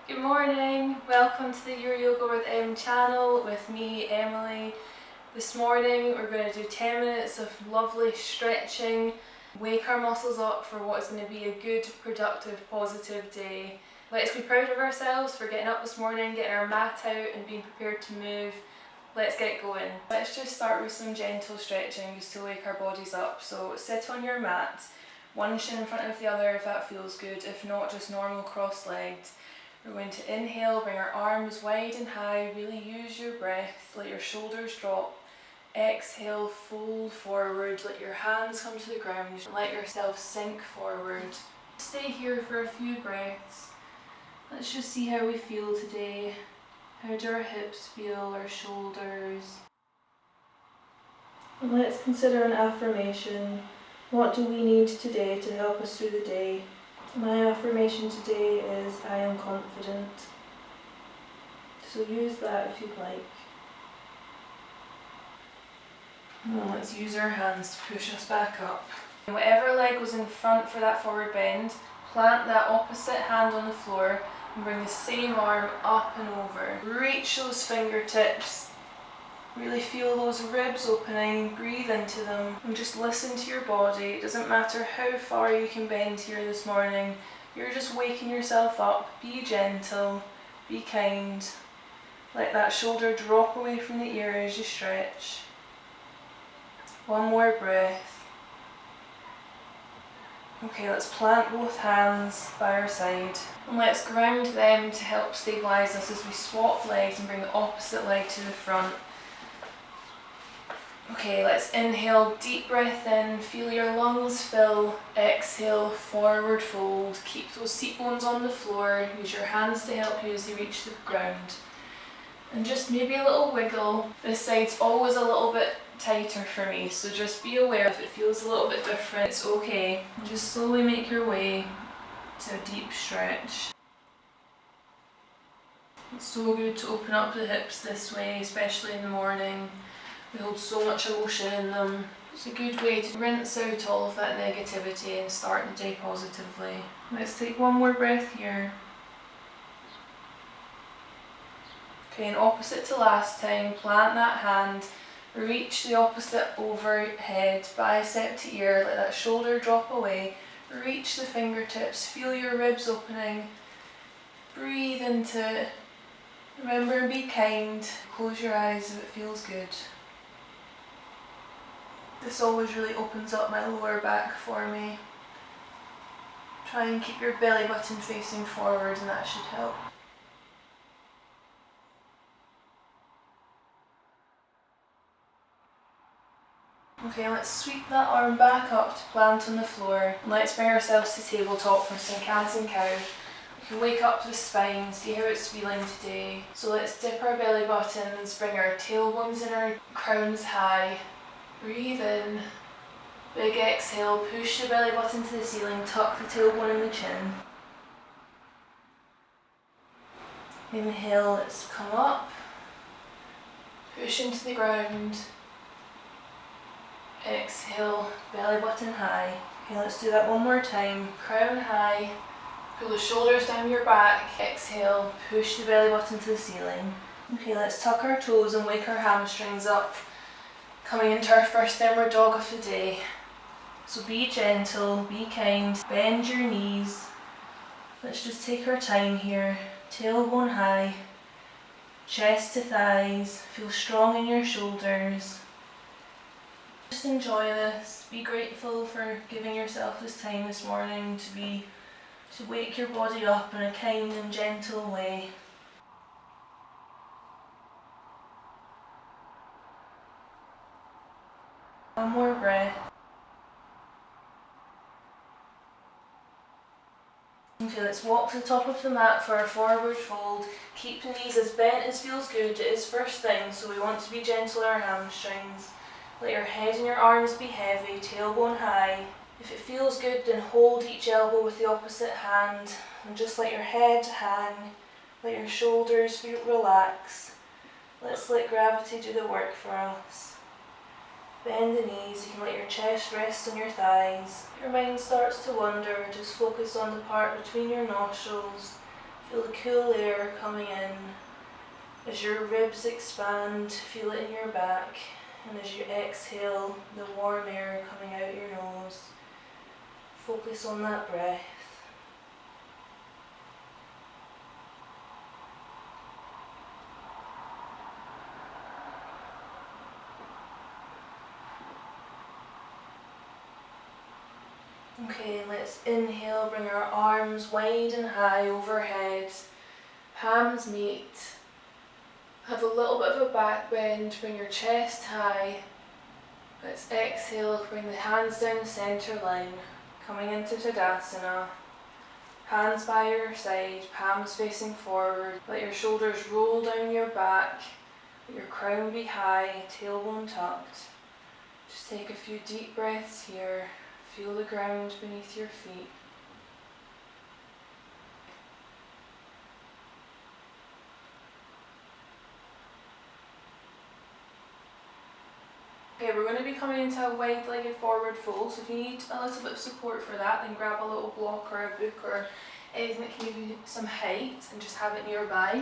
Good morning, welcome to the Your Yoga with Em channel with me, Emily. This morning we're going to do 10 minutes of lovely stretching, wake our muscles up for what is going to be a good, productive, positive day. Let's be proud of ourselves for getting up this morning, getting our mat out and being prepared to move. Let's get going. Let's just start with some gentle stretching just to wake our bodies up. So sit on your mat, one shin in front of the other if that feels good, if not just normal cross-legged. We're going to inhale, bring our arms wide and high, really use your breath, let your shoulders drop. Exhale, fold forward, let your hands come to the ground, let yourself sink forward. Stay here for a few breaths. Let's just see how we feel today. How do our hips feel, our shoulders? And let's consider an affirmation. What do we need today to help us through the day? My affirmation today is I am confident. So use that if you'd like. And let's use our hands to push us back up. And whatever leg was in front for that forward bend, plant that opposite hand on the floor and bring the same arm up and over. Reach those fingertips. Really feel those ribs opening, breathe into them and just listen to your body. It doesn't matter how far you can bend here this morning, you're just waking yourself up. Be gentle, be kind. Let that shoulder drop away from the ear as you stretch. One more breath. Okay, let's plant both hands by our side and let's ground them to help stabilise us as we swap legs and bring the opposite leg to the front. Okay, let's inhale, deep breath in, feel your lungs fill, exhale, forward fold, keep those seat bones on the floor, use your hands to help you as you reach the ground. And just maybe a little wiggle. This side's always a little bit tighter for me, so just be aware if it feels a little bit different, it's okay. And just slowly make your way to a deep stretch. It's so good to open up the hips this way, especially in the morning. We hold so much emotion in them. It's a good way to rinse out all of that negativity and start the day positively. Let's take one more breath here. Okay, and opposite to last time, plant that hand, reach the opposite overhead, bicep to ear, let that shoulder drop away, reach the fingertips, feel your ribs opening, breathe into it. Remember, be kind, close your eyes if it feels good. This always really opens up my lower back for me. Try and keep your belly button facing forward and that should help. Okay, let's sweep that arm back up to plant on the floor. And let's bring ourselves to tabletop for some cat and cow. We can wake up the spine, see how it's feeling today. So let's dip our belly buttons, bring our tailbones and our crowns high. Breathe in, big exhale, push the belly button to the ceiling, tuck the tailbone in the chin. Inhale, let's come up, push into the ground. Exhale, belly button high. Okay, let's do that one more time. Crown high, pull the shoulders down your back. Exhale, push the belly button to the ceiling. Okay, let's tuck our toes and wake our hamstrings up. Coming into our first downward dog of the day. So be gentle, be kind, bend your knees. Let's just take our time here. Tailbone high, chest to thighs, feel strong in your shoulders. Just enjoy this, be grateful for giving yourself this time this morning to wake your body up in a kind and gentle way. One more breath. Okay, let's walk to the top of the mat for our forward fold. Keep the knees as bent as feels good. It is first thing, so we want to be gentle in our hamstrings. Let your head and your arms be heavy, tailbone high. If it feels good, then hold each elbow with the opposite hand and just let your head hang. Let your shoulders relax. Let's let gravity do the work for us. Bend the knees, you can let your chest rest on your thighs. If your mind starts to wander, just focus on the part between your nostrils. Feel the cool air coming in. As your ribs expand, feel it in your back. And as you exhale, the warm air coming out your nose. Focus on that breath. Okay, let's inhale, bring our arms wide and high overhead. Palms meet. Have a little bit of a back bend, bring your chest high. Let's exhale, bring the hands down the centre line. Coming into Tadasana. Hands by your side, palms facing forward. Let your shoulders roll down your back. Let your crown be high, tailbone tucked. Just take a few deep breaths here. Feel the ground beneath your feet. Okay, we're going to be coming into a wide-legged forward fold, so if you need a little bit of support for that, then grab a little block or a book or anything that can give you some height and just have it nearby.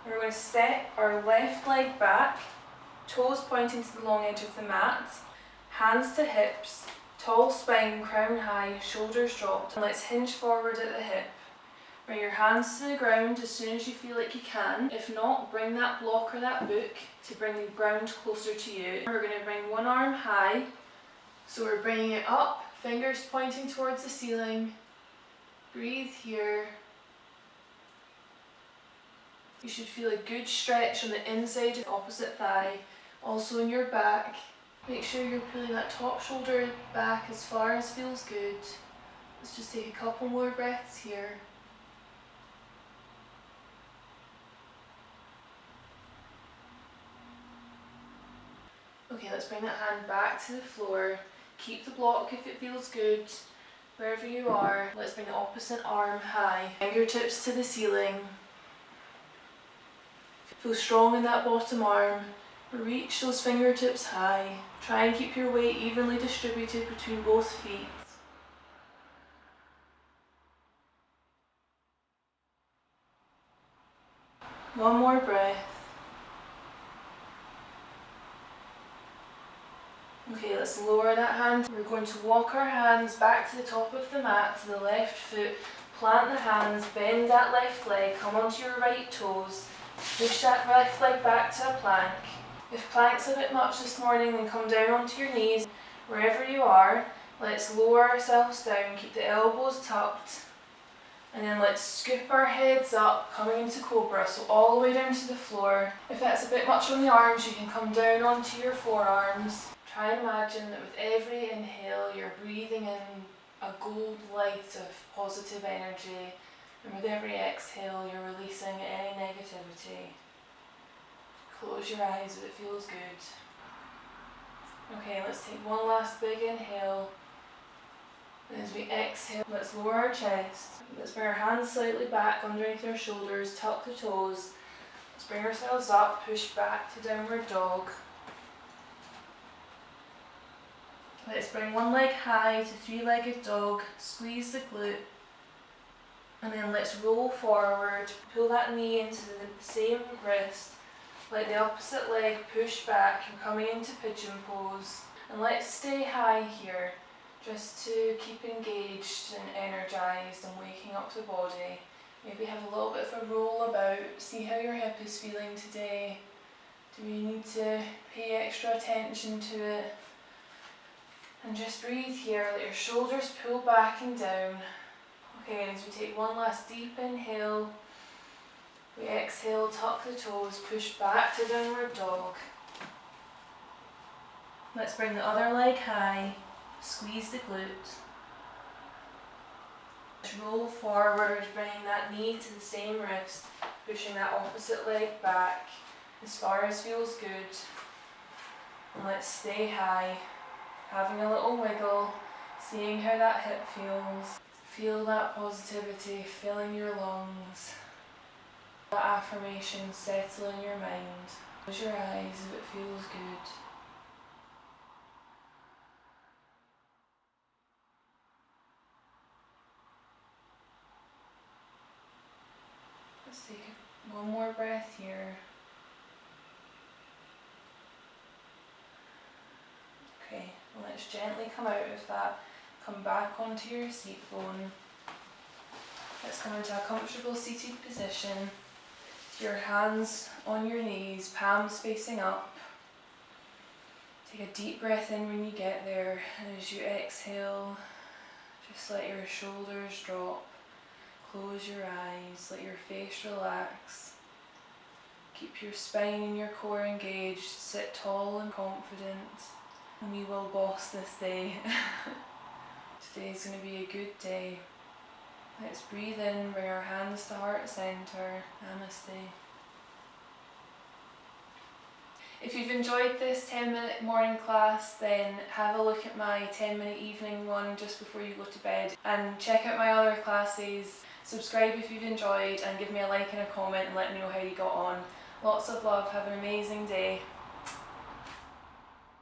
We're going to step our left leg back, toes pointing to the long edge of the mat, hands to hips, tall spine, crown high, shoulders dropped. And let's hinge forward at the hip. Bring your hands to the ground as soon as you feel like you can. If not, bring that block or that book to bring the ground closer to you. We're going to bring one arm high. So we're bringing it up, fingers pointing towards the ceiling. Breathe here. You should feel a good stretch on the inside of the opposite thigh, also in your back. Make sure you're pulling that top shoulder back as far as feels good. Let's just take a couple more breaths here. Okay, let's bring that hand back to the floor. Keep the block if it feels good. Wherever you are, let's bring the opposite arm high. Fingertips to the ceiling. Feel strong in that bottom arm. Reach those fingertips high. Try and keep your weight evenly distributed between both feet. One more breath. Okay, let's lower that hand. We're going to walk our hands back to the top of the mat, to the left foot. Plant the hands, bend that left leg, come onto your right toes. Push that left leg back to a plank. If plank's a bit much this morning, then come down onto your knees. Wherever you are, let's lower ourselves down, keep the elbows tucked. And then let's scoop our heads up, coming into cobra, so all the way down to the floor. If that's a bit much on the arms, you can come down onto your forearms. Try and imagine that with every inhale, you're breathing in a gold light of positive energy. And with every exhale, you're releasing any negativity. Close your eyes if it feels good. Okay, let's take one last big inhale. And as we exhale, let's lower our chest. Let's bring our hands slightly back underneath our shoulders, tuck the toes. Let's bring ourselves up, push back to downward dog. Let's bring one leg high to three-legged dog, squeeze the glute. And then let's roll forward, pull that knee into the same wrist. Let the opposite leg push back, you're coming into pigeon pose. And let's stay high here, just to keep engaged and energized and waking up the body. Maybe have a little bit of a roll about, see how your hip is feeling today. Do you need to pay extra attention to it? And just breathe here, let your shoulders pull back and down. Okay, and as we take one last deep inhale, we exhale, tuck the toes, push back to downward dog. Let's bring the other leg high, squeeze the glute. Roll forward, bringing that knee to the same wrist, pushing that opposite leg back as far as feels good. And let's stay high, having a little wiggle, seeing how that hip feels. Feel that positivity filling your lungs. That affirmation settle in your mind. Close your eyes if it feels good. Let's take one more breath here. Okay, well, let's gently come out of that. Come back onto your seat bone. Let's come into a comfortable seated position. Your hands on your knees, palms facing up. Take a deep breath in when you get there, and as you exhale, just let your shoulders drop. Close your eyes, let your face relax. Keep your spine and your core engaged, sit tall and confident, and we will boss this day. Today's going to be a good day. Let's breathe in, bring our hands to heart center. Namaste. If you've enjoyed this 10-minute morning class, then have a look at my 10-minute evening one just before you go to bed, and check out my other classes. Subscribe if you've enjoyed, and give me a like and a comment and let me know how you got on. Lots of love, have an amazing day.